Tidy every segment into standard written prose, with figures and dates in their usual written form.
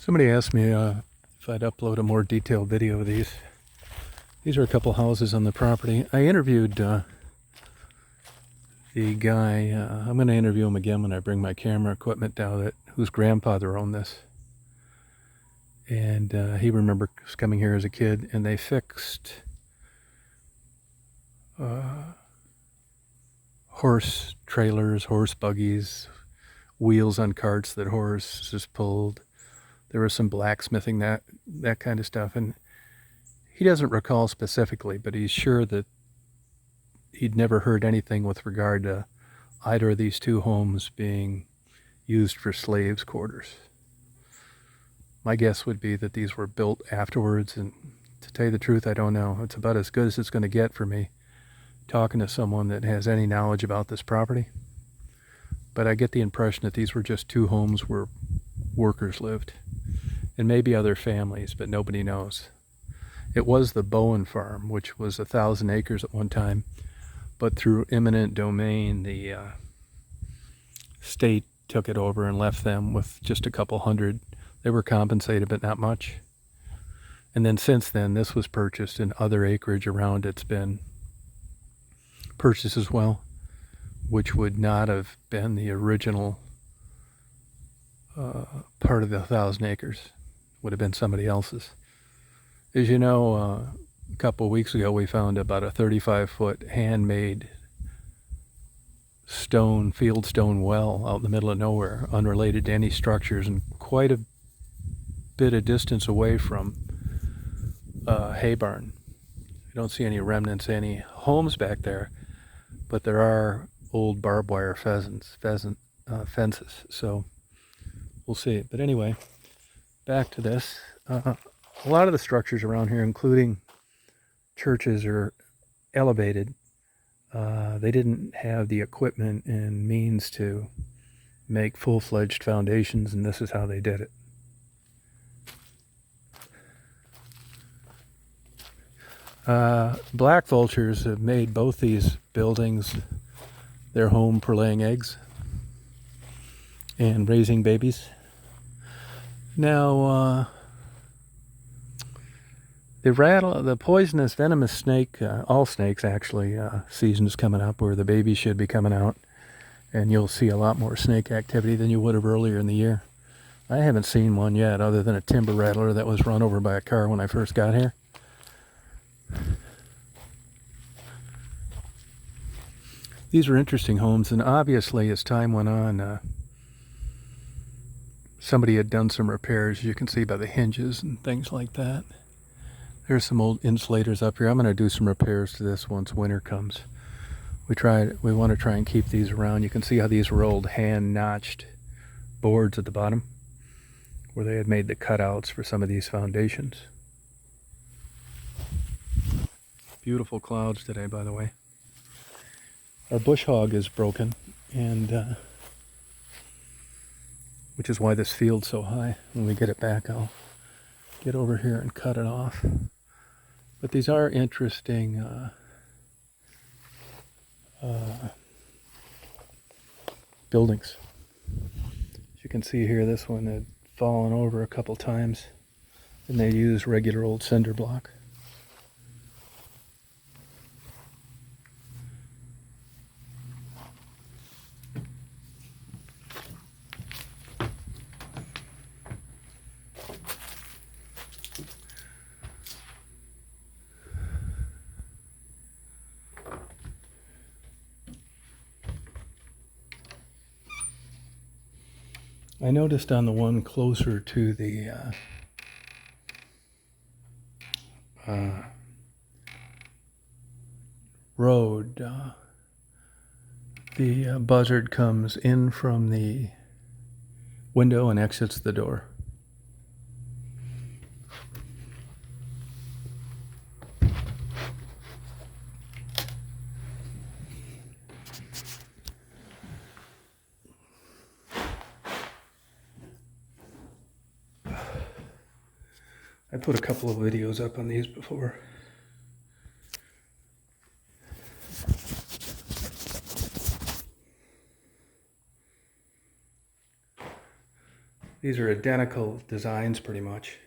Somebody asked me if I'd upload a more detailed video of these. These are a couple houses on the property. I interviewed the guy. I'm going to interview him again when I bring my camera equipment down, whose grandfather owned this. And he remembers coming here as a kid, and they fixed horse trailers, horse buggies, wheels on carts that horses pulled. There was some blacksmithing, that kind of stuff. And he doesn't recall specifically, but he's sure that he'd never heard anything with regard to either of these two homes being used for slaves' quarters. My guess would be that these were built afterwards, and to tell you the truth, I don't know. It's about as good as it's going to get for me talking to someone that has any knowledge about this property. But I get the impression that these were just two homes where workers lived, and maybe other families, but nobody knows. It was the Bowen farm, which was 1,000 acres at one time, but through eminent domain, the state took it over and left them with just a couple hundred. They were compensated, but not much. And then since then, this was purchased, and other acreage around it's been purchased as well, which would not have been the original part of the 1,000 acres. Would have been somebody else's. As you know, a couple of weeks ago, we found about a 35-foot handmade field stone well out in the middle of nowhere, unrelated to any structures, and quite a bit of distance away from hay barn. I don't see any remnants, any homes back there, but there are old barbed wire fences. So we'll see. But anyway, back to this. A lot of the structures around here, including churches, are elevated. They didn't have the equipment and means to make full-fledged foundations, and this is how they did it. Black vultures have made both these buildings their home for laying eggs and raising babies. Now, the poisonous, venomous snake, all snakes actually, season is coming up where the babies should be coming out, and you'll see a lot more snake activity than you would have earlier in the year. I haven't seen one yet, other than a timber rattler that was run over by a car when I first got here. These are interesting homes, and obviously as time went on, somebody had done some repairs. You can see by the hinges and things like that. There's some old insulators up here. I'm going to do some repairs to this once winter comes. We want to try and keep these around. You can see how these were old hand-notched boards at the bottom, where they had made the cutouts for some of these foundations. Beautiful clouds today, by the way. Our bush hog is broken, and which is why this field's so high. When we get it back, I'll get over here and cut it off. But these are interesting buildings. As you can see here, this one had fallen over a couple times, and they use regular old cinder block. I noticed on the one closer to the road, the buzzard comes in from the window and exits the door. I put a couple of videos up on these before. These are identical designs pretty much.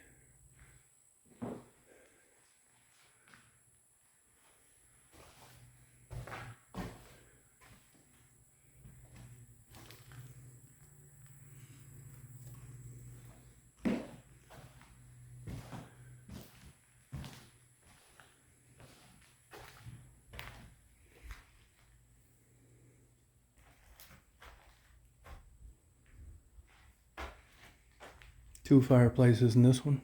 Two fireplaces in this one.